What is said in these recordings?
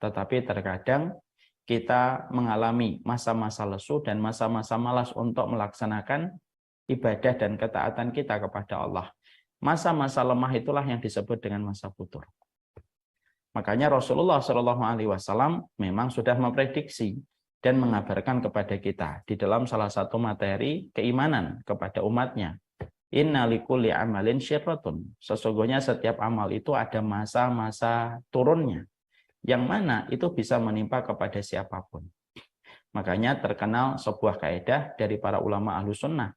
tetapi terkadang kita mengalami masa-masa lesu dan masa-masa malas untuk melaksanakan ibadah dan ketaatan kita kepada Allah. Masa-masa lemah itulah yang disebut dengan masa futur. Makanya Rasulullah Shallallahu Alaihi Wasallam memang sudah memprediksi dan mengabarkan kepada kita di dalam salah satu materi keimanan kepada umatnya. Inna likulli amalin syirratun. Sesungguhnya setiap amal itu ada masa-masa turunnya, yang mana itu bisa menimpa kepada siapapun. Makanya terkenal sebuah kaidah dari para ulama ahlu sunnah.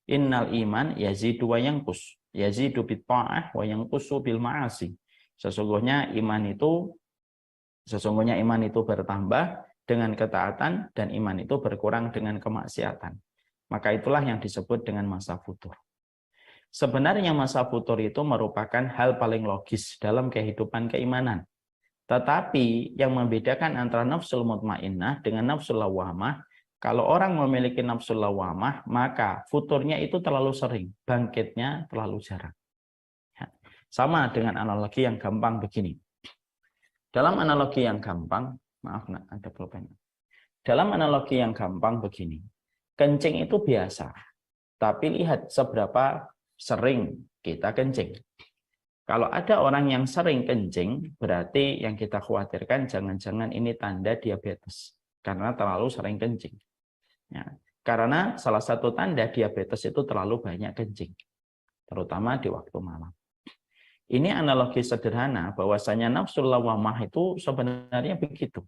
Innal iman yazidu wa yanqus. Yazidu bit ta'ah wa yanqusu bil ma'asi. Sesungguhnya iman itu bertambah dengan ketaatan dan iman itu berkurang dengan kemaksiatan. Maka itulah yang disebut dengan masa futur. Sebenarnya masa futur itu merupakan hal paling logis dalam kehidupan keimanan. Tetapi yang membedakan antara nafsul mutmainnah dengan nafsul lawamah, kalau orang memiliki nafsul lawamah, maka futurnya itu terlalu sering, bangkitnya terlalu jarang. Sama dengan analogi yang gampang begini. Dalam analogi yang gampang, maaf nak, ada pulpen. Dalam analogi yang gampang begini, kencing itu biasa, tapi lihat seberapa sering kita kencing. Kalau ada orang yang sering kencing, berarti yang kita khawatirkan jangan-jangan ini tanda diabetes, karena terlalu sering kencing. Ya, karena salah satu tanda diabetes itu terlalu banyak kencing, terutama di waktu malam. Ini analogi sederhana bahwasanya nafsul lawamah itu sebenarnya begitu.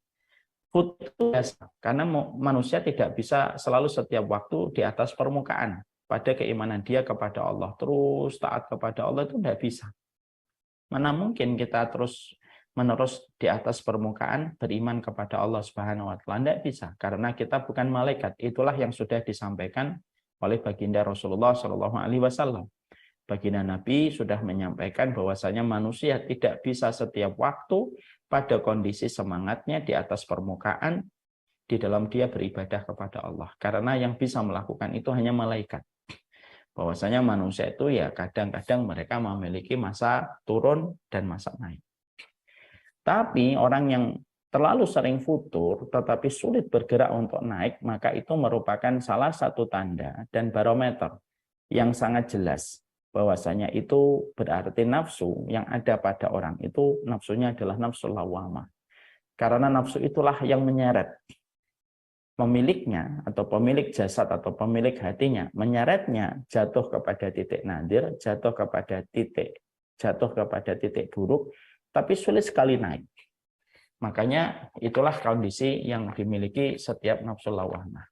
Futur biasa, karena manusia tidak bisa selalu setiap waktu di atas permukaan. Pada keimanan dia kepada Allah, terus taat kepada Allah itu tidak bisa. Mana mungkin kita terus-menerus di atas permukaan beriman kepada Allah Subhanahu wa taala? Tidak bisa, karena kita bukan malaikat. Itulah yang sudah disampaikan oleh baginda Rasulullah Shallallahu Alaihi Wasallam. Baginda Nabi sudah menyampaikan bahwasanya manusia tidak bisa setiap waktu pada kondisi semangatnya di atas permukaan di dalam dia beribadah kepada Allah. Karena yang bisa melakukan itu hanya malaikat. Bahwasanya manusia itu ya kadang-kadang mereka memiliki masa turun dan masa naik. Tapi orang yang terlalu sering futur tetapi sulit bergerak untuk naik, maka itu merupakan salah satu tanda dan barometer yang sangat jelas bahwasanya itu berarti nafsu yang ada pada orang itu nafsunya adalah nafsu lawamah. Karena nafsu itulah yang menyeret pemiliknya atau pemilik jasad atau pemilik hatinya, menyeretnya jatuh kepada titik nadir, jatuh kepada titik buruk, tapi sulit sekali naik. Makanya itulah kondisi yang dimiliki setiap nafsu lawamah.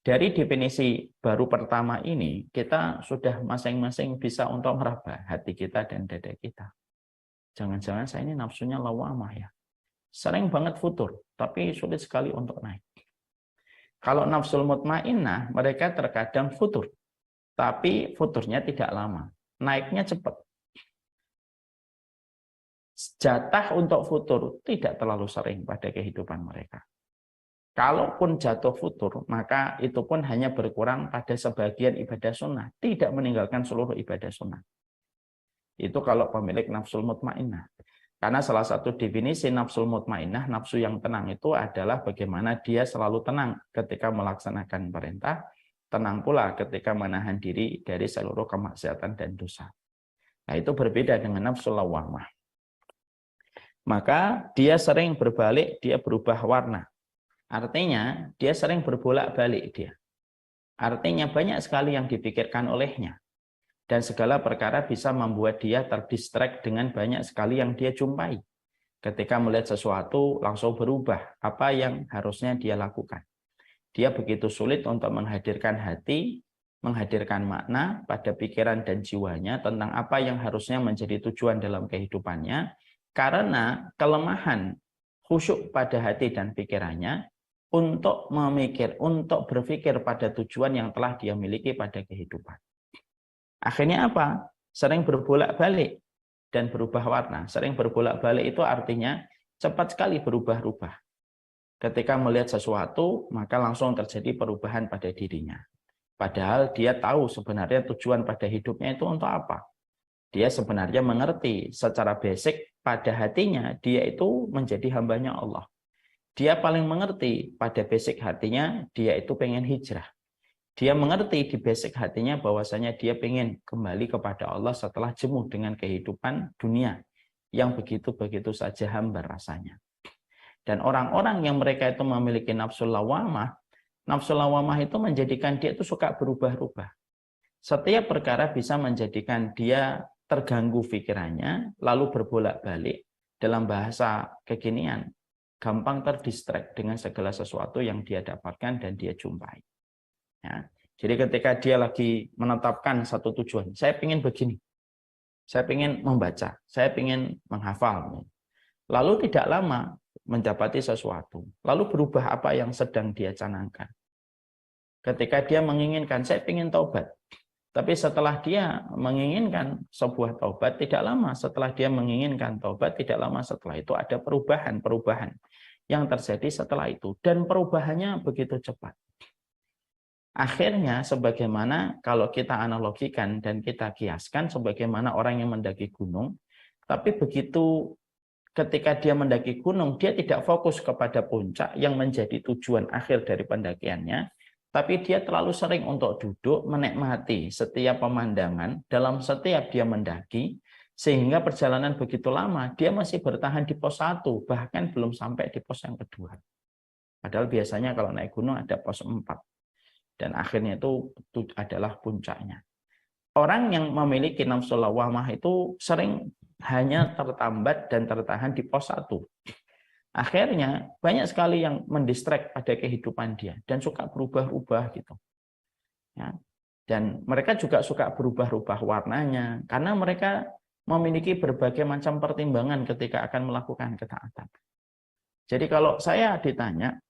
Dari definisi baru pertama ini, kita sudah masing-masing bisa untuk meraba hati kita dan dada kita. Jangan-jangan saya ini nafsunya lawamah ya. Sering banget futur, tapi sulit sekali untuk naik. Kalau nafsul mutmainnah, mereka terkadang futur, tapi futurnya tidak lama. Naiknya cepat. Jatah untuk futur tidak terlalu sering pada kehidupan mereka. Kalaupun jatuh futur, maka itu pun hanya berkurang pada sebagian ibadah sunnah, tidak meninggalkan seluruh ibadah sunnah. Itu kalau pemilik nafsul mutmainnah. Karena salah satu definisi nafsul mutmainnah, nafsu yang tenang itu adalah bagaimana dia selalu tenang ketika melaksanakan perintah, tenang pula ketika menahan diri dari seluruh kemaksiatan dan dosa. Nah, itu berbeda dengan nafsul lawamah. Maka dia sering berbalik, dia berubah warna. Artinya dia sering berbolak-balik dia. Artinya banyak sekali yang dipikirkan olehnya. Dan segala perkara bisa membuat dia terdistract dengan banyak sekali yang dia jumpai. Ketika melihat sesuatu langsung berubah apa yang harusnya dia lakukan. Dia begitu sulit untuk menghadirkan hati, menghadirkan makna pada pikiran dan jiwanya tentang apa yang harusnya menjadi tujuan dalam kehidupannya. Karena kelemahan khusyuk pada hati dan pikirannya untuk berpikir pada tujuan yang telah dia miliki pada kehidupan. Akhirnya apa? Sering berbolak-balik dan berubah warna. Sering berbolak-balik itu artinya cepat sekali berubah-ubah. Ketika melihat sesuatu, maka langsung terjadi perubahan pada dirinya. Padahal dia tahu sebenarnya tujuan pada hidupnya itu untuk apa. Dia sebenarnya mengerti secara basic pada hatinya dia itu menjadi hambanya Allah. Dia paling mengerti pada basic hatinya dia itu pengen hijrah. Dia mengerti di basic hatinya bahwasanya dia pengen kembali kepada Allah setelah jenuh dengan kehidupan dunia yang begitu-begitu saja hambar rasanya. Dan orang-orang yang mereka itu memiliki nafsu lawamah itu menjadikan dia itu suka berubah-ubah. Setiap perkara bisa menjadikan dia terganggu pikirannya, lalu berbolak-balik. Dalam bahasa kekinian, gampang terdistract dengan segala sesuatu yang dia dapatkan dan dia jumpai. Ya. Jadi ketika dia lagi menetapkan satu tujuan, saya ingin begini, saya ingin membaca, saya ingin menghafal. Lalu tidak lama mendapati sesuatu, lalu berubah apa yang sedang dia canangkan. Ketika dia menginginkan, saya ingin taubat. Tapi setelah dia menginginkan sebuah taubat, tidak lama setelah dia menginginkan taubat, tidak lama setelah itu ada perubahan yang terjadi setelah itu. Dan perubahannya begitu cepat. Akhirnya, sebagaimana kalau kita analogikan dan kita kiaskan, sebagaimana orang yang mendaki gunung, tapi begitu ketika dia mendaki gunung, dia tidak fokus kepada puncak yang menjadi tujuan akhir dari pendakiannya, tapi dia terlalu sering untuk duduk menikmati setiap pemandangan dalam setiap dia mendaki, sehingga perjalanan begitu lama dia masih bertahan di pos 1, bahkan belum sampai di pos yang kedua. Padahal biasanya kalau naik gunung ada pos 4, dan akhirnya itu adalah puncaknya. Orang yang memiliki nafsu lawamah itu sering hanya tertambat dan tertahan di pos 1. Akhirnya banyak sekali yang mendistract pada kehidupan dia dan suka berubah-ubah gitu. Ya. Dan mereka juga suka berubah-ubah warnanya karena mereka memiliki berbagai macam pertimbangan ketika akan melakukan ketaatan. Jadi kalau saya ditanya,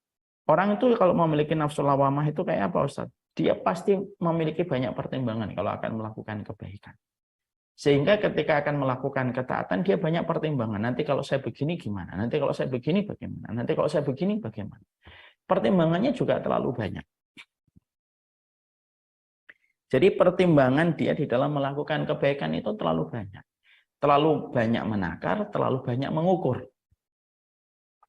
orang itu kalau memiliki nafsu lawamah itu kayak apa, Ustaz? Dia pasti memiliki banyak pertimbangan kalau akan melakukan kebaikan. Sehingga ketika akan melakukan ketaatan, dia banyak pertimbangan. Nanti kalau saya begini gimana? Nanti kalau saya begini bagaimana? Nanti kalau saya begini bagaimana? Pertimbangannya juga terlalu banyak. Jadi pertimbangan dia di dalam melakukan kebaikan itu terlalu banyak. Terlalu banyak menakar, terlalu banyak mengukur.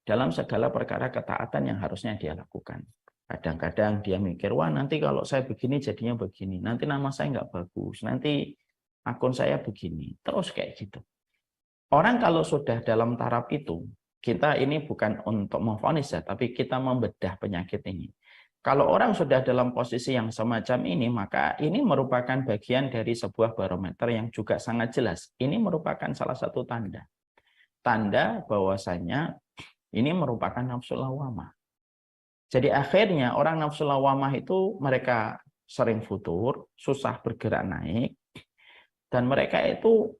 Dalam segala perkara ketaatan yang harusnya dia lakukan. Kadang-kadang dia mikir, wah nanti kalau saya begini jadinya begini. Nanti nama saya nggak bagus. Nanti akun saya begini, terus kayak gitu. Orang kalau sudah dalam taraf itu, kita ini bukan untuk memvonis ya, tapi kita membedah penyakit ini. Kalau orang sudah dalam posisi yang semacam ini, maka ini merupakan bagian dari sebuah barometer yang juga sangat jelas. Ini merupakan salah satu tanda. Tanda bahwasanya ini merupakan nafsu lawamah. Jadi akhirnya orang nafsu lawamah itu mereka sering futur, susah bergerak naik, dan mereka itu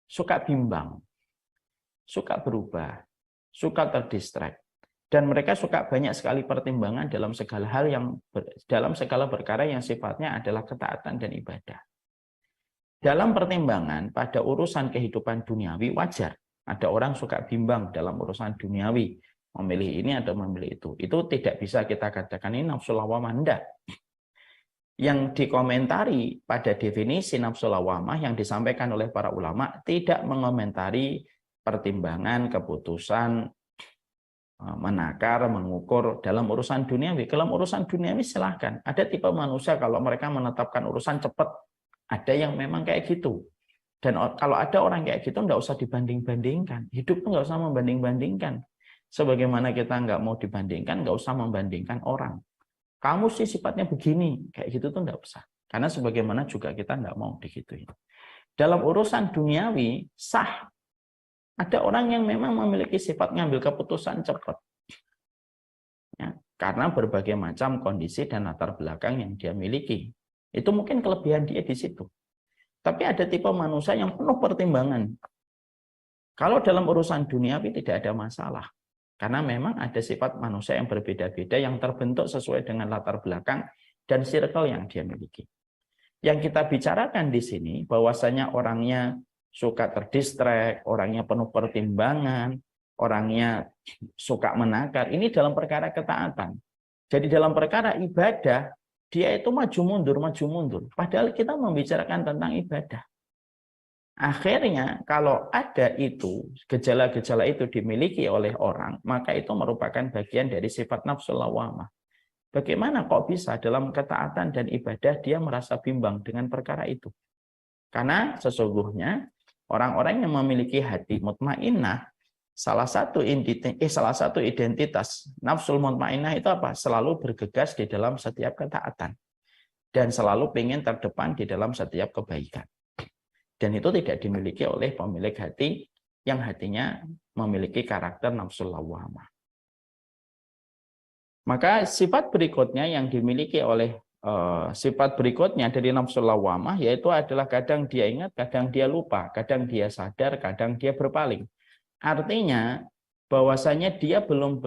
suka bimbang, suka berubah, suka terdistract. Dan mereka suka banyak sekali pertimbangan dalam segala hal dalam segala perkara yang sifatnya adalah ketaatan dan ibadah. Dalam pertimbangan pada urusan kehidupan duniawi wajar. Ada orang suka bimbang dalam urusan duniawi, memilih ini atau memilih itu. Itu tidak bisa kita katakan ini nafsu lawamah, enggak. Yang dikomentari pada definisi nafsu lawamah yang disampaikan oleh para ulama tidak mengomentari pertimbangan, keputusan, menakar, mengukur dalam urusan duniawi. Dalam urusan duniawi silahkan. Ada tipe manusia kalau mereka menetapkan urusan cepat, ada yang memang kayak gitu. Dan kalau ada orang kayak gitu, nggak usah dibanding-bandingkan. Hidup tuh nggak usah membanding-bandingkan. Sebagaimana kita nggak mau dibandingkan, nggak usah membandingkan orang. Kamu sih sifatnya begini, kayak gitu tuh nggak usah. Karena sebagaimana juga kita nggak mau digituin. Dalam urusan duniawi, sah. Ada orang yang memang memiliki sifat ngambil keputusan cepat. Ya, karena berbagai macam kondisi dan latar belakang yang dia miliki. Itu mungkin kelebihan dia di situ. Tapi ada tipe manusia yang penuh pertimbangan. Kalau dalam urusan duniawi tidak ada masalah. Karena memang ada sifat manusia yang berbeda-beda yang terbentuk sesuai dengan latar belakang dan circle yang dia miliki. Yang kita bicarakan di sini bahwasanya orangnya suka terdistract, orangnya penuh pertimbangan, orangnya suka menakar. Ini dalam perkara ketaatan. Jadi dalam perkara ibadah dia itu maju mundur. Padahal kita membicarakan tentang ibadah. Akhirnya kalau ada itu, gejala-gejala itu dimiliki oleh orang, maka itu merupakan bagian dari sifat nafsul lawamah. Bagaimana kok bisa dalam ketaatan dan ibadah dia merasa bimbang dengan perkara itu? Karena sesungguhnya orang-orang yang memiliki hati mutmainnah, salah satu identitas nafsul mutmainnah itu apa? Selalu bergegas di dalam setiap ketaatan dan selalu ingin terdepan di dalam setiap kebaikan. Dan itu tidak dimiliki oleh pemilik hati yang hatinya memiliki karakter nafsul lawamah. Maka sifat berikutnya yang dimiliki oleh sifat berikutnya dari nafsul lawamah yaitu adalah kadang dia ingat, kadang dia lupa, kadang dia sadar, kadang dia berpaling. Artinya bahwasanya dia belum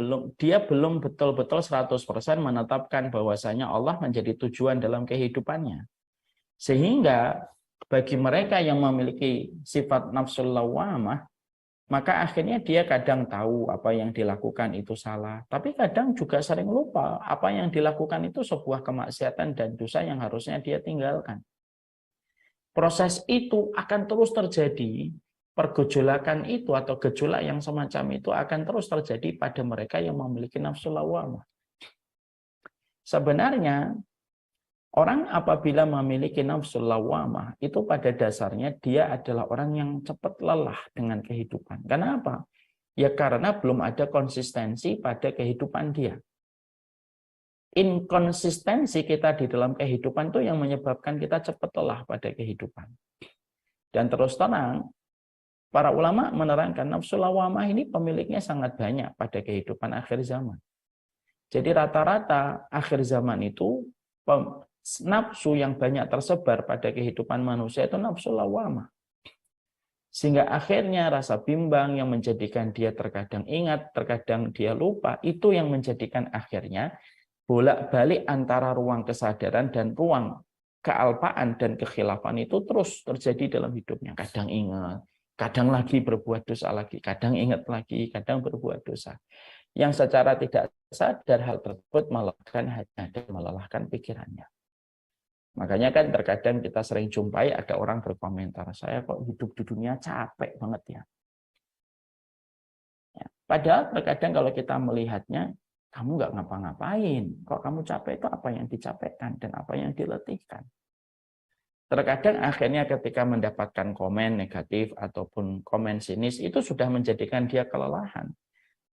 betul-betul 100% menetapkan bahwasanya Allah menjadi tujuan dalam kehidupannya. Sehingga bagi mereka yang memiliki sifat nafsul lawamah, maka akhirnya dia kadang tahu apa yang dilakukan itu salah, tapi kadang juga sering lupa apa yang dilakukan itu sebuah kemaksiatan dan dosa yang harusnya dia tinggalkan. Proses itu akan terus terjadi, pergejolakan itu atau gejolak yang semacam itu akan terus terjadi pada mereka yang memiliki nafsul lawamah. Sebenarnya orang apabila memiliki nafsul lawamah, itu pada dasarnya dia adalah orang yang cepat lelah dengan kehidupan. Kenapa? Ya karena belum ada konsistensi pada kehidupan dia. Inkonsistensi kita di dalam kehidupan itu yang menyebabkan kita cepat lelah pada kehidupan. Dan terus terang, para ulama menerangkan nafsul lawamah ini pemiliknya sangat banyak pada kehidupan akhir zaman. Jadi rata-rata akhir zaman itu nafsu yang banyak tersebar pada kehidupan manusia itu nafsu lawamah. Sehingga akhirnya rasa bimbang yang menjadikan dia terkadang ingat, terkadang dia lupa, itu yang menjadikan akhirnya bolak-balik antara ruang kesadaran dan ruang kealpaan dan kekhilafan itu terus terjadi dalam hidupnya. Kadang ingat, kadang lagi berbuat dosa lagi, kadang ingat lagi, kadang berbuat dosa. Yang secara tidak sadar hal tersebut melelahkan pikirannya. Makanya kan terkadang kita sering jumpai ada orang berkomentar, saya kok hidup di dunia capek banget ya. Padahal terkadang kalau kita melihatnya, kamu nggak ngapa-ngapain. Kok kamu capek itu apa yang dicapekkan dan apa yang diletihkan. Terkadang akhirnya ketika mendapatkan komen negatif ataupun komen sinis, itu sudah menjadikan dia kelelahan.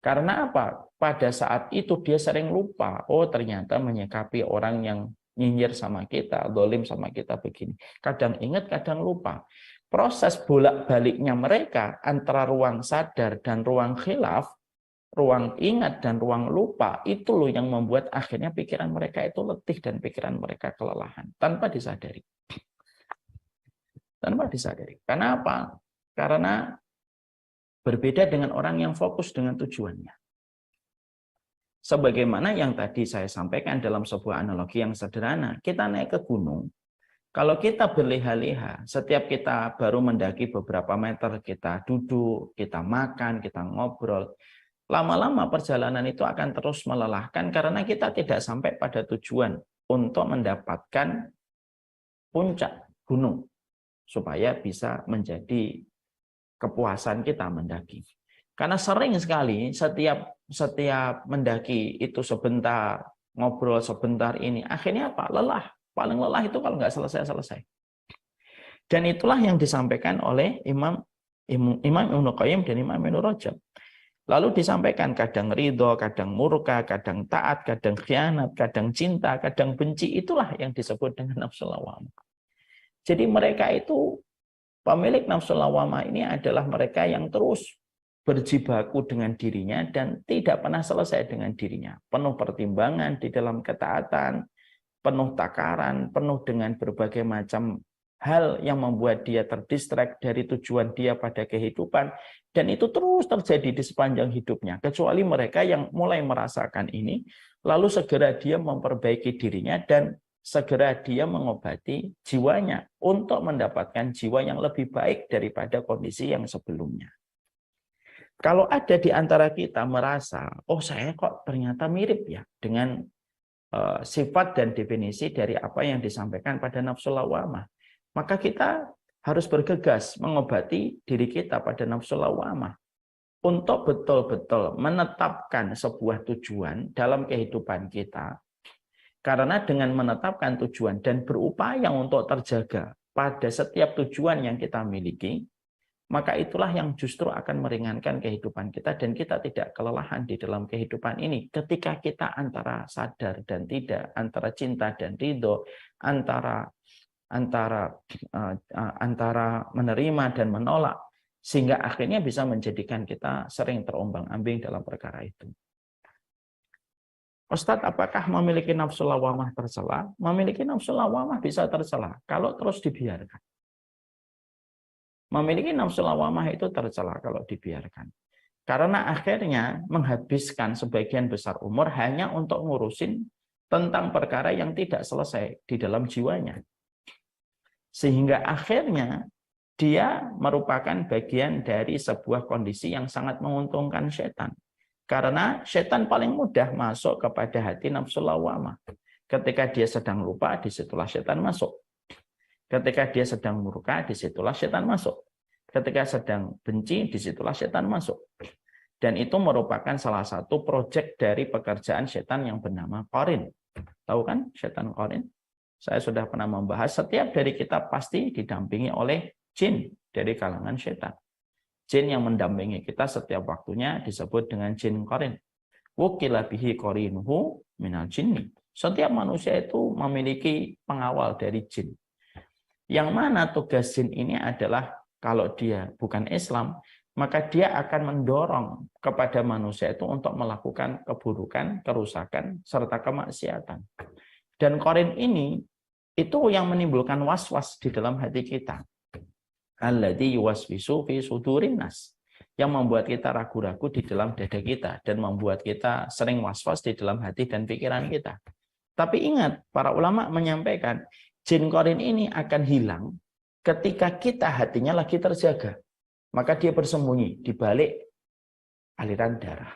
Karena apa? Pada saat itu dia sering lupa, oh ternyata menyikapi orang yang nyinyir sama kita, dolim sama kita begini. Kadang ingat, kadang lupa. Proses bolak-baliknya mereka antara ruang sadar dan ruang khilaf, ruang ingat dan ruang lupa, itu loh yang membuat akhirnya pikiran mereka itu letih dan pikiran mereka kelelahan, tanpa disadari. Tanpa disadari. Karena apa? Karena berbeda dengan orang yang fokus dengan tujuannya. Sebagaimana yang tadi saya sampaikan dalam sebuah analogi yang sederhana, kita naik ke gunung, kalau kita berleha-leha, setiap kita baru mendaki beberapa meter, kita duduk, kita makan, kita ngobrol, lama-lama perjalanan itu akan terus melelahkan karena kita tidak sampai pada tujuan untuk mendapatkan puncak gunung, supaya bisa menjadi kepuasan kita mendaki. Karena sering sekali setiap mendaki itu sebentar, ngobrol sebentar ini, akhirnya apa? Lelah. Paling lelah itu kalau nggak selesai-selesai. Dan itulah yang disampaikan oleh Imam Ibnu Qayyim dan Imam Ibnu Rajab. Lalu disampaikan kadang ridho, kadang murka, kadang taat, kadang khianat, kadang cinta, kadang benci. Itulah yang disebut dengan nafsu lawamah. Jadi mereka itu, pemilik nafsu lawamah ini adalah mereka yang terus berjibaku dengan dirinya dan tidak pernah selesai dengan dirinya. Penuh pertimbangan di dalam ketaatan, penuh takaran, penuh dengan berbagai macam hal yang membuat dia terdistrak dari tujuan dia pada kehidupan. Dan itu terus terjadi di sepanjang hidupnya. Kecuali mereka yang mulai merasakan ini, lalu segera dia memperbaiki dirinya dan segera dia mengobati jiwanya untuk mendapatkan jiwa yang lebih baik daripada kondisi yang sebelumnya. Kalau ada di antara kita merasa, oh saya kok ternyata mirip ya dengan sifat dan definisi dari apa yang disampaikan pada nafsu lawamah. Maka kita harus bergegas mengobati diri kita pada nafsu lawamah untuk betul-betul menetapkan sebuah tujuan dalam kehidupan kita. Karena dengan menetapkan tujuan dan berupaya untuk terjaga pada setiap tujuan yang kita miliki, maka itulah yang justru akan meringankan kehidupan kita dan kita tidak kelelahan di dalam kehidupan ini. Ketika kita antara sadar dan tidak, antara cinta dan ridho, antara menerima dan menolak, sehingga akhirnya bisa menjadikan kita sering terombang-ambing dalam perkara itu. Ustadz, apakah memiliki nafsu lawamah tercela? Memiliki nafsu lawamah bisa tercela kalau terus dibiarkan. Memiliki nafsu lawamah itu tercela kalau dibiarkan. Karena akhirnya menghabiskan sebagian besar umur hanya untuk ngurusin tentang perkara yang tidak selesai di dalam jiwanya. Sehingga akhirnya dia merupakan bagian dari sebuah kondisi yang sangat menguntungkan setan. Karena setan paling mudah masuk kepada hati nafsu lawamah. Ketika dia sedang lupa, disitulah setan masuk. Ketika dia sedang murka, disitulah setan masuk. Ketika sedang benci, disitulah setan masuk. Dan itu merupakan salah satu proyek dari pekerjaan setan yang bernama qarin. Tahu kan setan qarin? Saya sudah pernah membahas, setiap dari kita pasti didampingi oleh jin dari kalangan setan. Jin yang mendampingi kita setiap waktunya disebut dengan jin qarin. Wukila bihi qarinuhu minal jinni. Setiap manusia itu memiliki pengawal dari jin. Yang mana tugas jin ini adalah kalau dia bukan Islam, maka dia akan mendorong kepada manusia itu untuk melakukan keburukan, kerusakan, serta kemaksiatan. Dan qarin ini itu yang menimbulkan was-was di dalam hati kita. Alladzi yuwaswisu fi sudurin nas. Yang membuat kita ragu-ragu di dalam dada kita dan membuat kita sering was-was di dalam hati dan pikiran kita. Tapi ingat, para ulama menyampaikan, jin qarin ini akan hilang ketika kita hatinya lagi terjaga. Maka dia bersembunyi di balik aliran darah.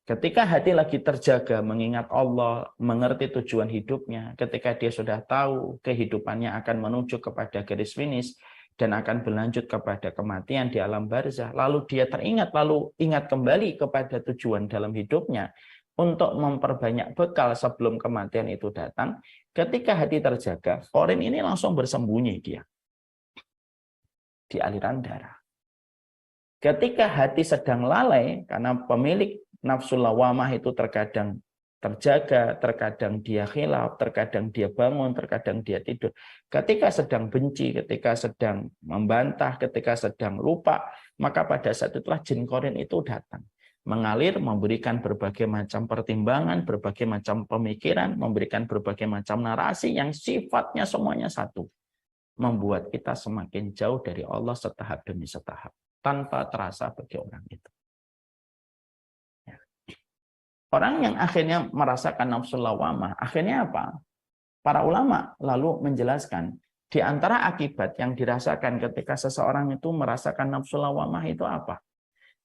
Ketika hati lagi terjaga, mengingat Allah, mengerti tujuan hidupnya, ketika dia sudah tahu kehidupannya akan menuju kepada garis finish, dan akan berlanjut kepada kematian di alam barzah, lalu dia teringat, lalu ingat kembali kepada tujuan dalam hidupnya, untuk memperbanyak bekal sebelum kematian itu datang. Ketika hati terjaga, qarin ini langsung bersembunyi dia di aliran darah. Ketika hati sedang lalai, karena pemilik nafsu lawamah itu terkadang terjaga, terkadang dia khilaf, terkadang dia bangun, terkadang dia tidur. Ketika sedang benci, ketika sedang membantah, ketika sedang lupa, maka pada saat itulah jin qarin itu datang. Mengalir, memberikan berbagai macam pertimbangan, berbagai macam pemikiran, memberikan berbagai macam narasi yang sifatnya semuanya satu. Membuat kita semakin jauh dari Allah setahap demi setahap, tanpa terasa bagi orang itu. Orang yang akhirnya merasakan nafsu lawamah, akhirnya apa? Para ulama lalu menjelaskan, di antara akibat yang dirasakan ketika seseorang itu merasakan nafsu lawamah itu apa?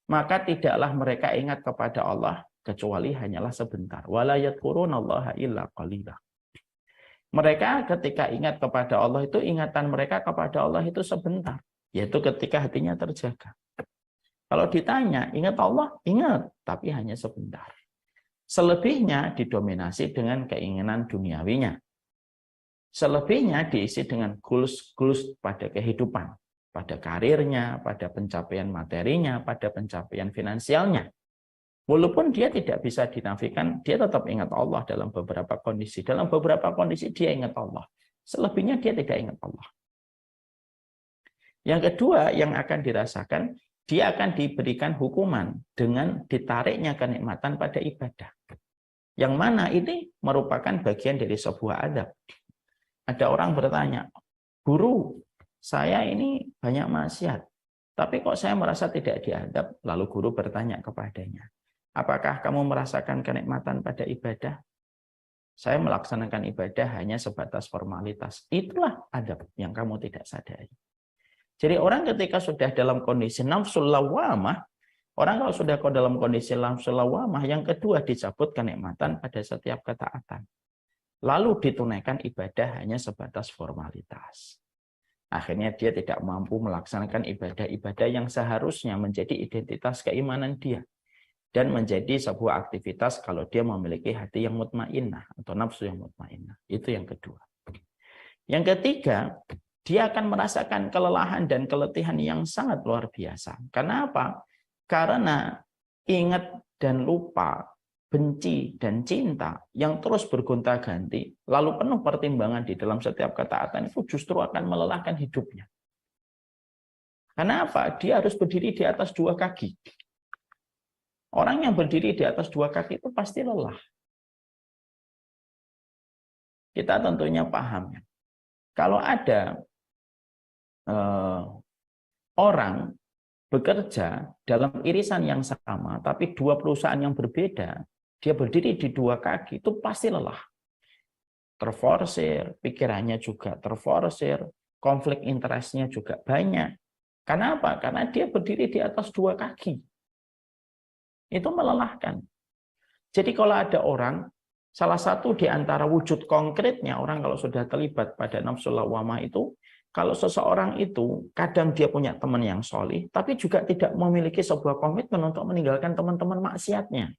Maka tidaklah mereka ingat kepada Allah, kecuali hanyalah sebentar. Wala yadhkurunallaha illa qalila. Mereka ketika ingat kepada Allah itu, ingatan mereka kepada Allah itu sebentar. Yaitu ketika hatinya terjaga. Kalau ditanya, ingat Allah? Ingat, tapi hanya sebentar. Selebihnya didominasi dengan keinginan duniawinya. Selebihnya diisi dengan goals pada kehidupan, pada karirnya, pada pencapaian materinya, pada pencapaian finansialnya. Walaupun dia tidak bisa dinafikan, dia tetap ingat Allah dalam beberapa kondisi. Dalam beberapa kondisi dia ingat Allah. Selebihnya dia tidak ingat Allah. Yang kedua yang akan dirasakan, dia akan diberikan hukuman dengan ditariknya kenikmatan pada ibadah. Yang mana ini merupakan bagian dari sebuah adab. Ada orang bertanya, guru, saya ini banyak maksiat, tapi kok saya merasa tidak diadab? Lalu guru bertanya kepadanya, apakah kamu merasakan kenikmatan pada ibadah? Saya melaksanakan ibadah hanya sebatas formalitas. Itulah adab yang kamu tidak sadari. Jadi orang ketika sudah dalam kondisi nafsu lawamah, Orang kalau sudah dalam kondisi nafsul lawamah, yang kedua dicabut kenikmatan pada setiap ketaatan. Lalu ditunaikan ibadah hanya sebatas formalitas. Akhirnya dia tidak mampu melaksanakan ibadah-ibadah yang seharusnya menjadi identitas keimanan dia. Dan menjadi sebuah aktivitas kalau dia memiliki hati yang mutmainnah atau nafsu yang mutmainnah. Itu yang kedua. Yang ketiga, dia akan merasakan kelelahan dan keletihan yang sangat luar biasa. Karena apa? Karena ingat dan lupa, benci dan cinta yang terus bergonta-ganti, lalu penuh pertimbangan di dalam setiap ketaatan itu justru akan melelahkan hidupnya. Karena apa? Dia harus berdiri di atas dua kaki. Orang yang berdiri di atas dua kaki itu pasti lelah. Kita tentunya paham. Kalau ada orang bekerja dalam irisan yang sama, tapi dua perusahaan yang berbeda, dia berdiri di dua kaki, itu pasti lelah. Terforsir, pikirannya juga terforsir, konflik interestnya juga banyak. Karena apa? Karena dia berdiri di atas dua kaki. Itu melelahkan. Jadi kalau ada orang, salah satu di antara wujud konkretnya orang kalau sudah terlibat pada nafsul lawamah itu, kalau seseorang itu kadang dia punya teman yang solih, tapi juga tidak memiliki sebuah komitmen untuk meninggalkan teman-teman maksiatnya.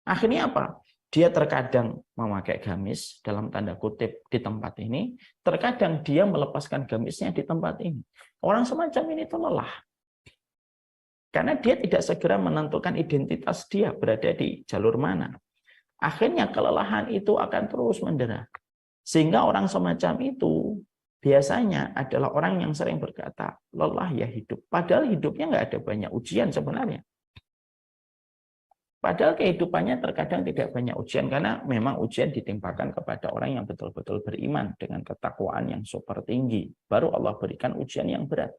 Akhirnya apa? Dia terkadang memakai gamis dalam tanda kutip di tempat ini, terkadang dia melepaskan gamisnya di tempat ini. Orang semacam ini itu lelah. Karena dia tidak segera menentukan identitas dia berada di jalur mana. Akhirnya kelelahan itu akan terus mendera. Sehingga orang semacam itu biasanya adalah orang yang sering berkata, lelah ya hidup. Padahal hidupnya nggak ada banyak ujian sebenarnya. Padahal kehidupannya terkadang tidak banyak ujian, karena memang ujian ditimpakan kepada orang yang betul-betul beriman dengan ketakwaan yang super tinggi. Baru Allah berikan ujian yang berat.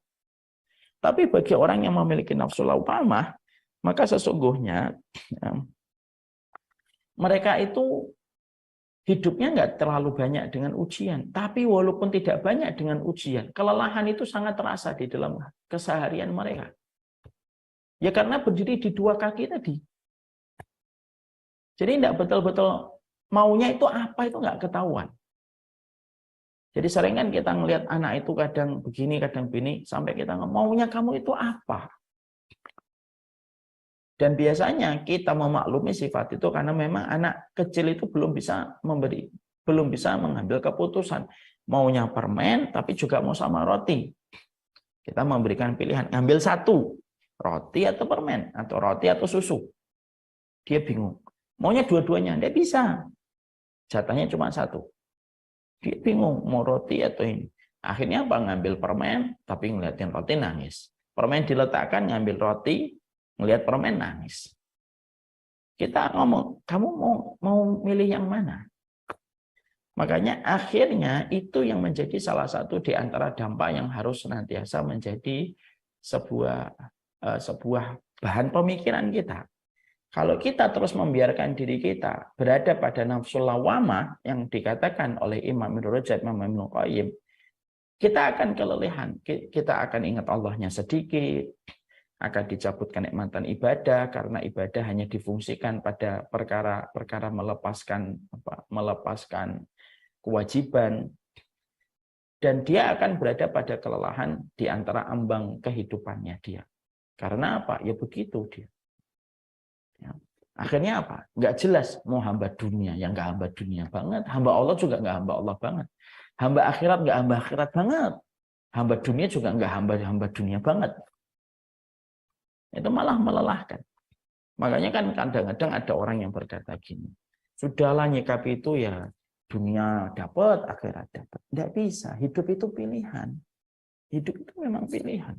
Tapi bagi orang yang memiliki nafsu lawamah, maka sesungguhnya mereka itu hidupnya nggak terlalu banyak dengan ujian. Tapi walaupun tidak banyak dengan ujian, kelelahan itu sangat terasa di dalam keseharian mereka. Ya karena berdiri di dua kaki tadi. Jadi tidak betul-betul maunya itu apa itu nggak ketahuan. Jadi sering kan kita ngelihat anak itu kadang begini, kadang begini, sampai kita maunya kamu itu apa? Dan biasanya kita memaklumi sifat itu karena memang anak kecil itu belum bisa mengambil keputusan. Maunya permen, tapi juga mau sama roti. Kita memberikan pilihan, ngambil satu, roti atau permen, atau roti atau susu. Dia bingung. Maunya dua-duanya, tidak bisa. Jatahnya cuma satu. Dia bingung mau roti atau ini. Akhirnya apa? Ngambil permen, tapi ngeliatin roti nangis. Permen diletakkan, ngambil roti, ngeliat permen nangis. Kita ngomong, kamu mau milih yang mana? Makanya akhirnya itu yang menjadi salah satu di antara dampak yang harus senantiasa menjadi sebuah bahan pemikiran kita. Kalau kita terus membiarkan diri kita berada pada nafsu lawamah yang dikatakan oleh Imam Ibnu Rajab, Imam Ibnu Qayyim, kita akan kelelahan, kita akan ingat Allahnya sedikit, akan dicabut kenikmatan ibadah karena ibadah hanya difungsikan pada perkara melepaskan kewajiban, dan dia akan berada pada kelelahan di antara ambang kehidupannya dia. Karena apa? Ya begitu dia. Ya. Akhirnya apa? Nggak jelas mau hamba dunia, yang nggak hamba dunia banget. Hamba Allah juga nggak hamba Allah banget. Hamba akhirat nggak hamba akhirat banget. Hamba dunia juga nggak hamba dunia banget. Itu malah melelahkan. Makanya kan kadang-kadang ada orang yang berkata gini, sudahlah nyikapi itu ya dunia dapat, akhirat dapat. Nggak bisa. Hidup itu pilihan. Hidup itu memang pilihan.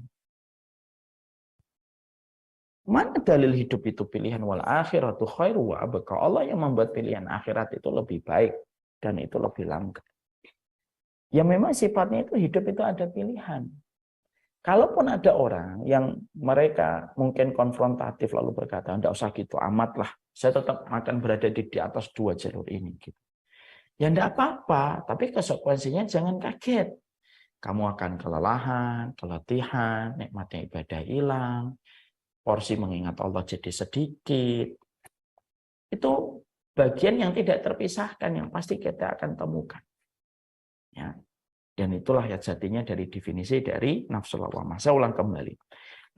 Mana dalil hidup itu pilihan? Wal akhiratu khairu wa abqa. Allah yang membuat pilihan akhirat itu lebih baik dan itu lebih langgeng. Ya memang sifatnya itu hidup itu ada pilihan. Kalaupun ada orang yang mereka mungkin konfrontatif lalu berkata, enggak usah gitu amat lah, saya tetap akan berada di atas dua jalur ini. Gitu. Ya enggak apa-apa, tapi konsekuensinya jangan kaget. Kamu akan kelelahan, keletihan, nikmatnya ibadah hilang, porsi mengingat Allah jadi sedikit. Itu bagian yang tidak terpisahkan, yang pasti kita akan temukan. Ya. Dan itulah ya jadinya dari definisi dari nafsu lawamah. Saya ulang kembali.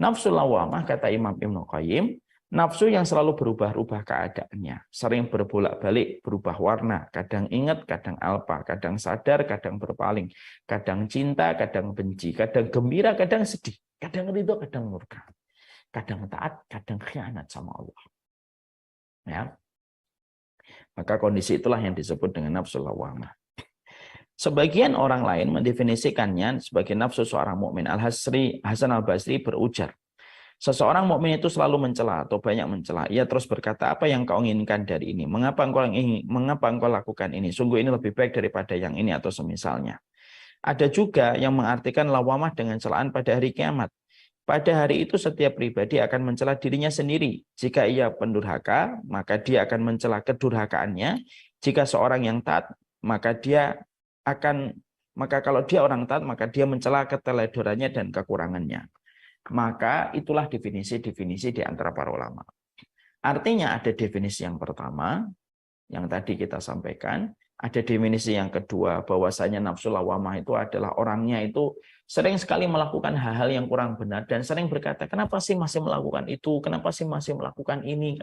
Nafsu lawamah, kata Imam Ibnu Qayyim, nafsu yang selalu berubah-ubah keadaannya, sering berbolak-balik, berubah warna, kadang ingat, kadang alpa, kadang sadar, kadang berpaling, kadang cinta, kadang benci, kadang gembira, kadang sedih, kadang ridho, kadang murka, kadang taat, kadang khianat sama Allah. Ya. Maka kondisi itulah yang disebut dengan nafsu lawamah. Sebagian orang lain mendefinisikannya sebagai nafsu seorang mukmin. Hasan al-Basri berujar, seseorang mukmin itu selalu mencela atau banyak mencela. Ia terus berkata, apa yang kau inginkan dari ini? Mengapa engkau lakukan ini? Sungguh ini lebih baik daripada yang ini atau semisalnya. Ada juga yang mengartikan lawamah dengan celaan pada hari kiamat. Pada hari itu setiap pribadi akan mencela dirinya sendiri. Jika ia pendurhaka, maka dia akan mencela kedurhakaannya. Jika seorang yang taat, maka kalau dia orang taat, maka dia mencela keteledorannya dan kekurangannya. Maka itulah definisi-definisi di antara para ulama. Artinya ada definisi yang pertama, yang tadi kita sampaikan. Ada definisi yang kedua, bahwasanya nafsu lawamah itu adalah orangnya itu sering sekali melakukan hal-hal yang kurang benar dan sering berkata, kenapa sih masih melakukan itu? Kenapa sih masih melakukan ini?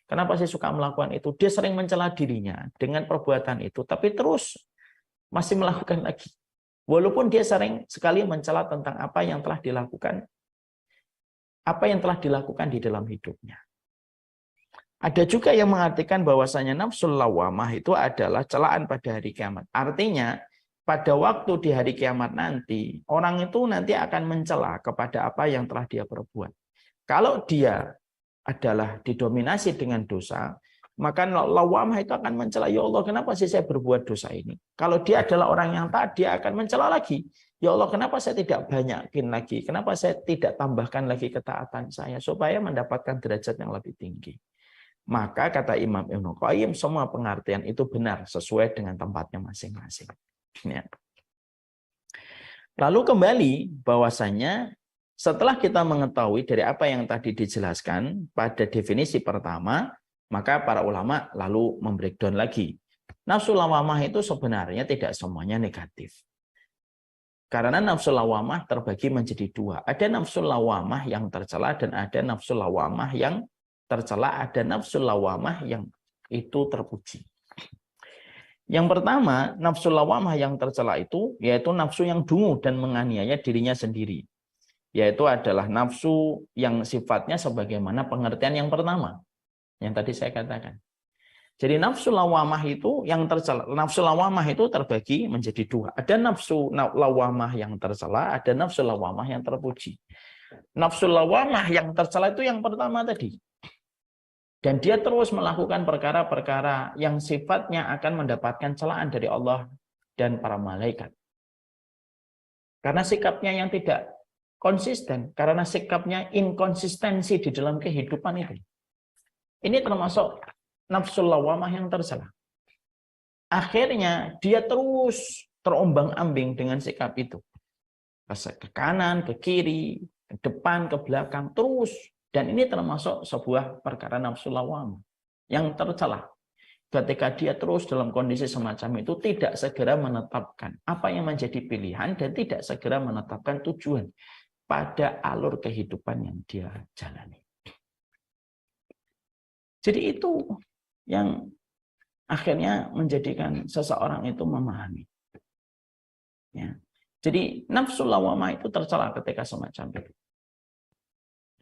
Kenapa sih suka melakukan itu? Dia sering mencela dirinya dengan perbuatan itu, tapi terus masih melakukan lagi. Walaupun dia sering sekali mencela tentang apa yang telah dilakukan di dalam hidupnya. Ada juga yang mengartikan bahwasanya nafsul lawamah itu adalah celaan pada hari kiamat. Artinya, pada waktu di hari kiamat nanti, orang itu nanti akan mencela kepada apa yang telah dia perbuat. Kalau dia adalah didominasi dengan dosa, maka lawamah itu akan mencela, ya Allah, kenapa sih saya berbuat dosa ini? Kalau dia adalah orang yang taat, dia akan mencela lagi. Ya Allah, kenapa saya tidak banyakin lagi? Kenapa saya tidak tambahkan lagi ketaatan saya supaya mendapatkan derajat yang lebih tinggi? Maka kata Imam Ibnu Qayyim, semua pengertian itu benar sesuai dengan tempatnya masing-masing. Ya. Lalu kembali bahwasanya setelah kita mengetahui dari apa yang tadi dijelaskan pada definisi pertama, maka para ulama lalu membreakdown lagi. Nafsu lawamah itu sebenarnya tidak semuanya negatif. Karena nafsu lawamah terbagi menjadi dua. Ada nafsu lawamah yang tercela dan ada nafsu lawamah yang tercela, ada nafsu lawamah yang itu terpuji. Yang pertama, nafsu lawamah yang tercela itu yaitu nafsu yang dungu dan menganiaya dirinya sendiri. Yaitu adalah nafsu yang sifatnya sebagaimana pengertian yang pertama yang tadi saya katakan. Jadi nafsu lawamah itu yang tercela, nafsu lawamah itu terbagi menjadi dua. Ada nafsu lawamah yang tercela, ada nafsu lawamah yang terpuji. Nafsu lawamah yang tercela itu yang pertama tadi. Dan dia terus melakukan perkara-perkara yang sifatnya akan mendapatkan celaan dari Allah dan para malaikat. Karena sikapnya yang tidak konsisten, karena sikapnya inkonsistensi di dalam kehidupan itu. Ini termasuk nafsu lawamah yang tercela. Akhirnya dia terus terombang-ambing dengan sikap itu. Ke kanan, ke kiri, ke depan, ke belakang, terus. Dan ini termasuk sebuah perkara nafsu lawamah yang tercela. Ketika dia terus dalam kondisi semacam itu tidak segera menetapkan apa yang menjadi pilihan dan tidak segera menetapkan tujuan pada alur kehidupan yang dia jalani. Jadi itu yang akhirnya menjadikan seseorang itu memahami. Ya. Jadi nafsu lawamah itu tercela ketika semacam itu.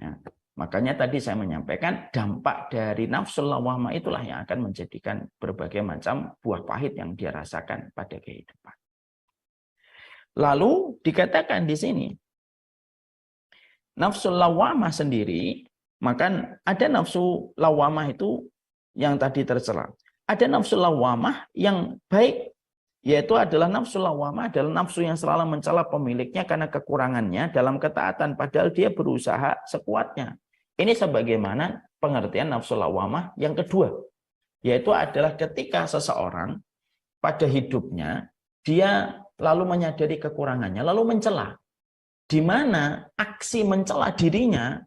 Ya. Makanya tadi saya menyampaikan dampak dari nafsu lawamah itulah yang akan menjadikan berbagai macam buah pahit yang dia rasakan pada kehidupan. Lalu dikatakan di sini, nafsu lawamah sendiri, maka ada nafsu lawamah itu yang tadi tercela. Ada nafsu lawamah yang baik, yaitu adalah nafsu lawamah adalah nafsu yang selalu mencela pemiliknya karena kekurangannya dalam ketaatan, padahal dia berusaha sekuatnya. Ini sebagaimana pengertian nafsu lawamah yang kedua, yaitu adalah ketika seseorang pada hidupnya dia lalu menyadari kekurangannya, lalu mencela. Di mana aksi mencela dirinya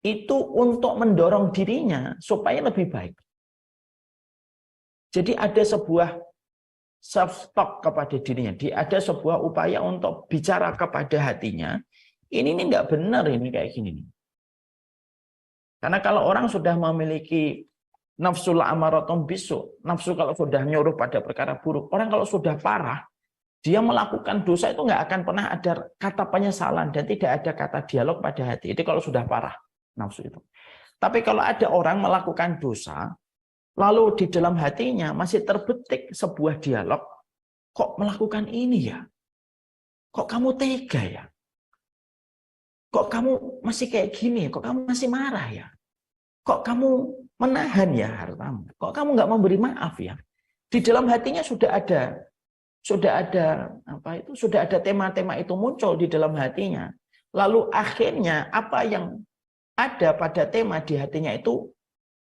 itu untuk mendorong dirinya supaya lebih baik. Jadi ada sebuah self-talk kepada dirinya. Ada sebuah upaya untuk bicara kepada hatinya. Ini nggak benar ini kayak gini nih. Karena kalau orang sudah memiliki nafsu la'amaratun bisu, nafsu kalau sudah nyuruh pada perkara buruk, orang kalau sudah parah, dia melakukan dosa itu nggak akan pernah ada kata penyesalan dan tidak ada kata dialog pada hati. Itu kalau sudah parah nafsu itu. Tapi kalau ada orang melakukan dosa, lalu di dalam hatinya masih terbetik sebuah dialog, kok melakukan ini ya? Kok kamu tega ya? Kok kamu masih kayak gini? Kok kamu masih marah ya? Kok kamu menahan ya hartamu? Kok kamu nggak memberi maaf ya? Di dalam hatinya sudah ada tema-tema itu muncul di dalam hatinya. Lalu akhirnya apa yang ada pada tema di hatinya itu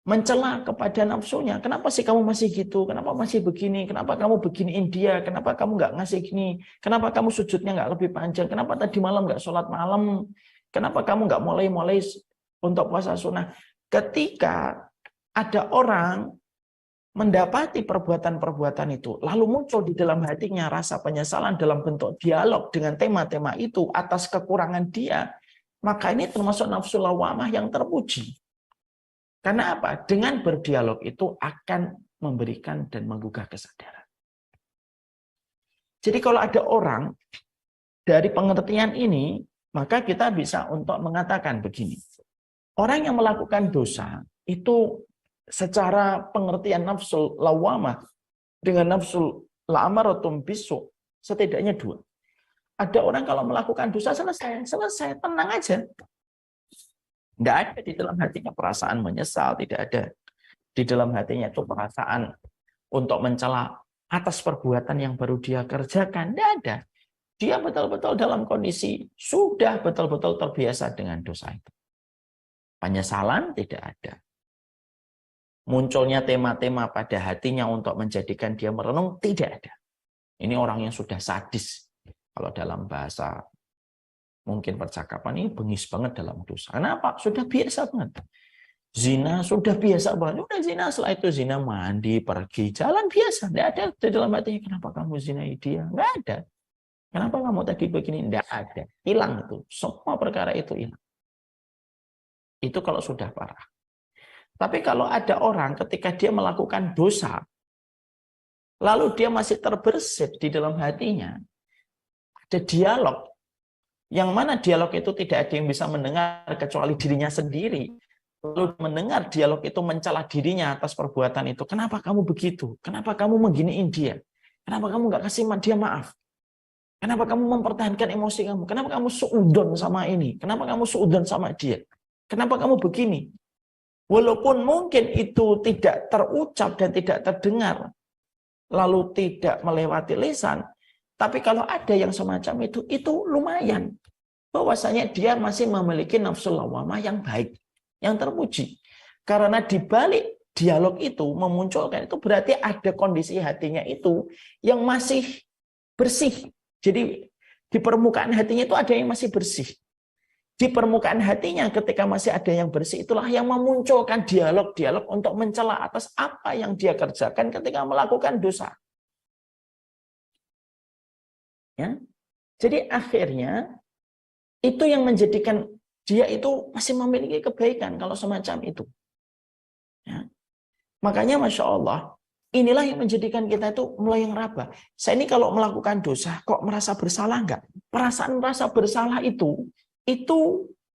mencela kepada nafsunya. Kenapa sih kamu masih gitu? Kenapa masih begini? Kenapa kamu beginiin dia? Kenapa kamu nggak ngasih gini? Kenapa kamu sujudnya nggak lebih panjang? Kenapa tadi malam nggak sholat malam? Kenapa kamu nggak mulai untuk puasa sunnah? Ketika ada orang mendapati perbuatan-perbuatan itu, lalu muncul di dalam hatinya rasa penyesalan dalam bentuk dialog dengan tema-tema itu atas kekurangan dia, maka ini termasuk nafsu lawamah yang terpuji. Karena apa? Dengan berdialog itu akan memberikan dan menggugah kesadaran. Jadi kalau ada orang dari pengertian ini, maka kita bisa untuk mengatakan begini. Orang yang melakukan dosa itu secara pengertian nafsul lawamah dengan nafsul la'amaratun bisu setidaknya dua. Ada orang kalau melakukan dosa selesai, tenang aja. Tidak ada di dalam hatinya perasaan menyesal, tidak ada di dalam hatinya itu perasaan untuk mencela atas perbuatan yang baru dia kerjakan. Tidak ada. Dia betul-betul dalam kondisi sudah betul-betul terbiasa dengan dosa itu. Penyesalan tidak ada. Munculnya tema-tema pada hatinya untuk menjadikan dia merenung tidak ada. Ini orang yang sudah sadis. Kalau dalam bahasa mungkin percakapan ini bengis banget dalam dosa. Kenapa? Sudah biasa banget. Zina sudah biasa banget. Udah zina, setelah itu zina mandi, pergi, jalan biasa. Tidak ada di dalam hatinya. Kenapa kamu zinai dia? Tidak ada. Kenapa kamu tadi begini? Tidak ada. Hilang itu. Semua perkara itu hilang. Itu kalau sudah parah. Tapi kalau ada orang ketika dia melakukan dosa, lalu dia masih terbersit di dalam hatinya, ada dialog, yang mana dialog itu tidak ada yang bisa mendengar kecuali dirinya sendiri. Lalu mendengar dialog itu mencela dirinya atas perbuatan itu. Kenapa kamu begitu? Kenapa kamu mengginiin dia? Kenapa kamu nggak kasih dia maaf? Kenapa kamu mempertahankan emosi kamu? Kenapa kamu suudon sama ini? Kenapa kamu suudon sama dia? Kenapa kamu begini? Walaupun mungkin itu tidak terucap dan tidak terdengar, lalu tidak melewati lisan, tapi kalau ada yang semacam itu lumayan. Bahwasanya dia masih memiliki nafsu lawamah yang baik, yang terpuji. Karena di balik dialog itu memunculkan itu berarti ada kondisi hatinya itu yang masih bersih. Jadi di permukaan hatinya itu ada yang masih bersih. Di permukaan hatinya ketika masih ada yang bersih, itulah yang memunculkan dialog-dialog untuk mencela atas apa yang dia kerjakan ketika melakukan dosa. Ya. Jadi akhirnya itu yang menjadikan dia itu masih memiliki kebaikan kalau semacam itu. Ya. Makanya Masya Allah, inilah yang menjadikan kita itu mulai ngeraba. Saya ini kalau melakukan dosa, kok merasa bersalah enggak? Perasaan merasa bersalah itu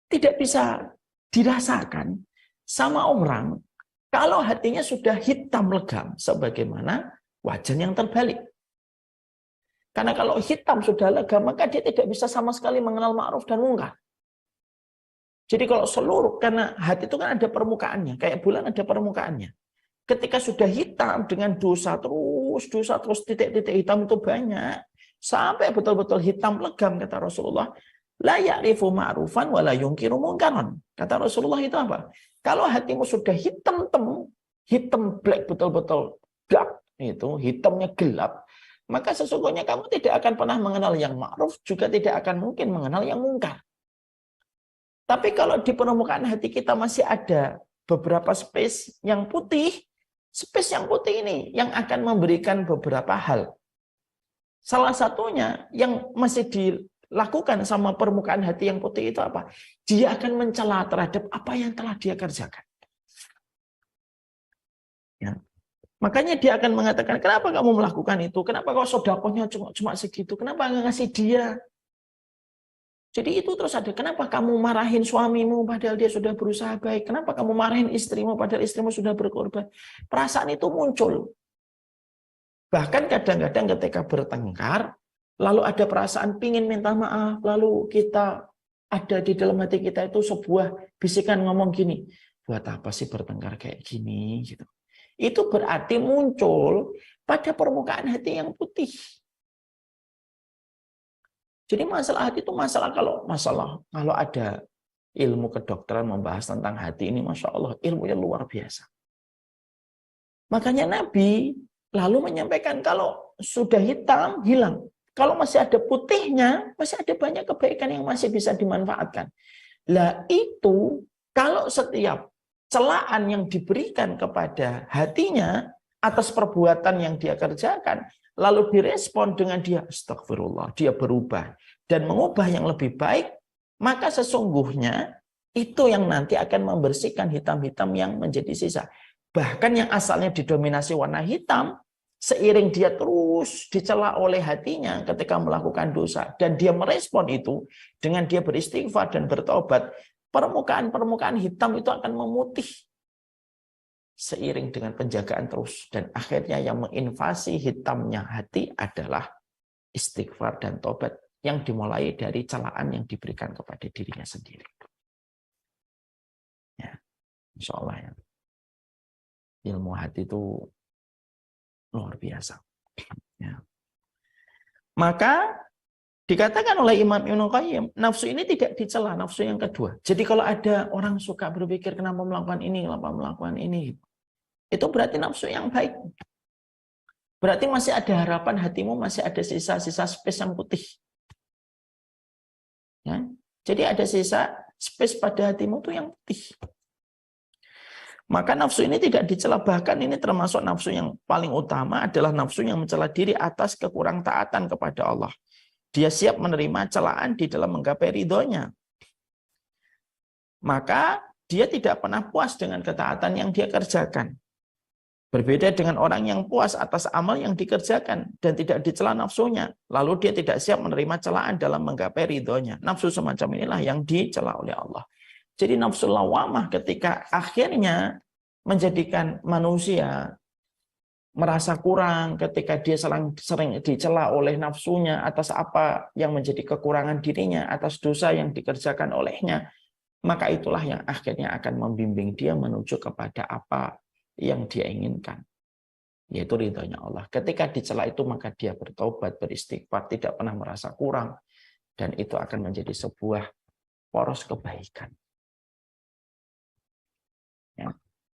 tidak bisa dirasakan sama orang kalau hatinya sudah hitam legam sebagaimana wajan yang terbalik. Karena kalau hitam sudah legam, maka dia tidak bisa sama sekali mengenal ma'ruf dan mungkar. Jadi kalau seluruh, karena hati itu kan ada permukaannya, kayak bulan ada permukaannya. Ketika sudah hitam dengan dosa terus titik-titik hitam itu banyak, sampai betul-betul hitam legam, kata Rasulullah, la ya'rifu ma'rufan wa la yungkiru munkaran. Kata Rasulullah itu apa? Kalau hatimu sudah hitam black, betul-betul dark, itu hitamnya gelap, maka sesungguhnya kamu tidak akan pernah mengenal yang ma'ruf, juga tidak akan mungkin mengenal yang mungkar. Tapi kalau di permukaan hati kita masih ada beberapa space yang putih, space yang putih ini yang akan memberikan beberapa hal. Salah satunya yang masih dilakukan sama permukaan hati yang putih itu apa? Dia akan mencela terhadap apa yang telah dia kerjakan. Ya. Makanya dia akan mengatakan, kenapa kamu melakukan itu? Kenapa kau sedekahnya cuma segitu? Kenapa nggak ngasih dia? Jadi itu terus ada, kenapa kamu marahin suamimu padahal dia sudah berusaha baik? Kenapa kamu marahin istrimu padahal istrimu sudah berkorban? Perasaan itu muncul. Bahkan kadang-kadang ketika bertengkar, lalu ada perasaan pingin minta maaf, lalu kita ada di dalam hati kita itu sebuah bisikan ngomong gini, buat apa sih bertengkar kayak gini? Gitu. Itu berarti muncul pada permukaan hati yang putih. Jadi masalah hati itu kalau ada ilmu kedokteran membahas tentang hati ini, Masya Allah, ilmunya luar biasa. Makanya Nabi lalu menyampaikan kalau sudah hitam, hilang. Kalau masih ada putihnya, masih ada banyak kebaikan yang masih bisa dimanfaatkan. Lah itu, kalau setiap celaan yang diberikan kepada hatinya atas perbuatan yang dia kerjakan, lalu direspon dengan dia, astagfirullah, dia berubah dan mengubah yang lebih baik, maka sesungguhnya itu yang nanti akan membersihkan hitam-hitam yang menjadi sisa. Bahkan yang asalnya didominasi warna hitam, seiring dia terus dicela oleh hatinya ketika melakukan dosa, dan dia merespon itu dengan dia beristighfar dan bertobat, permukaan-permukaan hitam itu akan memutih seiring dengan penjagaan terus. Dan akhirnya yang menginvasi hitamnya hati adalah istighfar dan tobat yang dimulai dari celaan yang diberikan kepada dirinya sendiri. Ya, insya Allah ya. Ilmu hati itu luar biasa. Ya. Maka dikatakan oleh Imam Ibnu Qayyim, nafsu ini tidak dicela, nafsu yang kedua. Jadi kalau ada orang suka berpikir kenapa melakukan ini, itu berarti nafsu yang baik. Berarti masih ada harapan, hatimu masih ada sisa-sisa space yang putih. Ya. Jadi ada sisa space pada hatimu tuh yang putih. Maka nafsu ini tidak dicela, bahkan ini termasuk nafsu yang paling utama adalah nafsu yang mencela diri atas kekurangtaatan kepada Allah. Dia siap menerima celaan di dalam menggapai ridhonya. Maka dia tidak pernah puas dengan ketaatan yang dia kerjakan. Berbeda dengan orang yang puas atas amal yang dikerjakan dan tidak dicela nafsunya. Lalu dia tidak siap menerima celaan dalam menggapai ridhonya. Nafsu semacam inilah yang dicela oleh Allah. Jadi nafsu lawamah ketika akhirnya menjadikan manusia merasa kurang ketika dia sering dicela oleh nafsunya atas apa yang menjadi kekurangan dirinya, atas dosa yang dikerjakan olehnya, maka itulah yang akhirnya akan membimbing dia menuju kepada apa yang dia inginkan, yaitu ridhonya Allah. Ketika dicela itu maka dia bertobat, beristighfar, tidak pernah merasa kurang, dan itu akan menjadi sebuah poros kebaikan. Ya.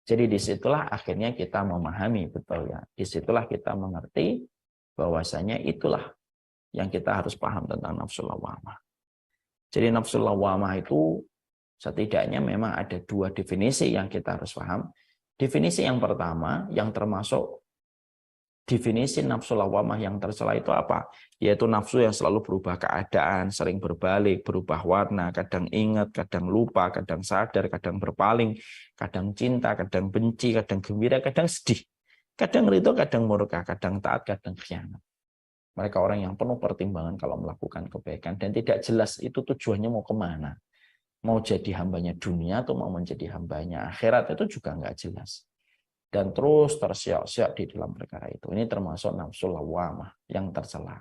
Jadi disitulah akhirnya kita memahami betul ya. Disitulah kita mengerti bahwasanya itulah yang kita harus paham tentang nafsu lawamah. Jadi nafsu lawamah itu setidaknya memang ada dua definisi yang kita harus paham. Definisi yang pertama yang termasuk definisi nafsu lawamah yang tercela itu apa? Yaitu nafsu yang selalu berubah keadaan, sering berbalik, berubah warna, kadang ingat, kadang lupa, kadang sadar, kadang berpaling, kadang cinta, kadang benci, kadang gembira, kadang sedih. Kadang ridho, kadang murka, kadang taat, kadang khianat. Mereka orang yang penuh pertimbangan kalau melakukan kebaikan dan tidak jelas itu tujuannya mau kemana. Mau jadi hambanya dunia atau mau menjadi hambanya akhirat itu juga nggak jelas. Dan terus tersiak-siak di dalam perkara itu. Ini termasuk nafsu lawamah yang tercela.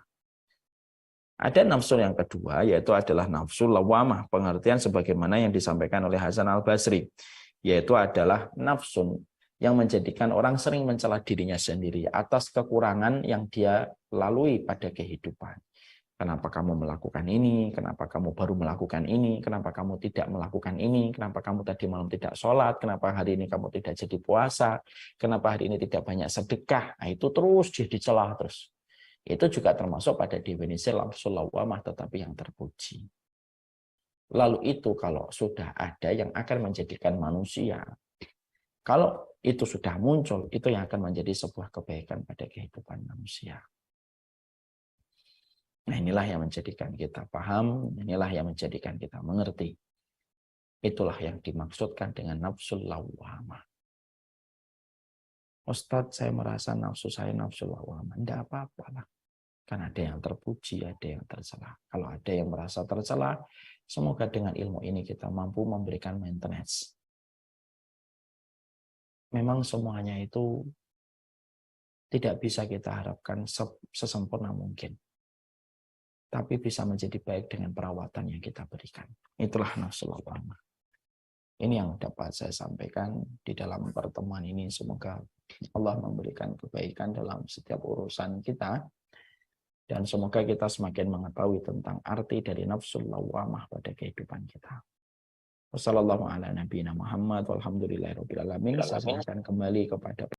Ada nafsu yang kedua, yaitu adalah nafsu lawamah, pengertian sebagaimana yang disampaikan oleh Hasan al-Basri, yaitu adalah nafsu yang menjadikan orang sering mencela dirinya sendiri atas kekurangan yang dia lalui pada kehidupan. Kenapa kamu melakukan ini? Kenapa kamu baru melakukan ini? Kenapa kamu tidak melakukan ini? Kenapa kamu tadi malam tidak sholat? Kenapa hari ini kamu tidak jadi puasa? Kenapa hari ini tidak banyak sedekah? Nah, itu terus dia dicela terus. Itu juga termasuk pada definisi nafsul lawamah tetapi yang terpuji. Lalu itu kalau sudah ada yang akan menjadikan manusia, kalau itu sudah muncul, itu yang akan menjadi sebuah kebaikan pada kehidupan manusia. Nah, inilah yang menjadikan kita paham, inilah yang menjadikan kita mengerti. Itulah yang dimaksudkan dengan nafsul lawamah. Ustadz, saya merasa nafsu saya nafsul lawamah. Tidak apa-apa lah. Kan ada yang terpuji, ada yang tercela. Kalau ada yang merasa tercela, semoga dengan ilmu ini kita mampu memberikan maintenance. Memang semuanya itu tidak bisa kita harapkan sesempurna mungkin. Tapi bisa menjadi baik dengan perawatan yang kita berikan. Itulah nafsul lawamah. Ini yang dapat saya sampaikan di dalam pertemuan ini. Semoga Allah memberikan kebaikan dalam setiap urusan kita. Dan semoga kita semakin mengetahui tentang arti dari nafsul lawamah pada kehidupan kita. Wassalamualaikum warahmatullahi wabarakatuh. Saya serahkan kembali kepada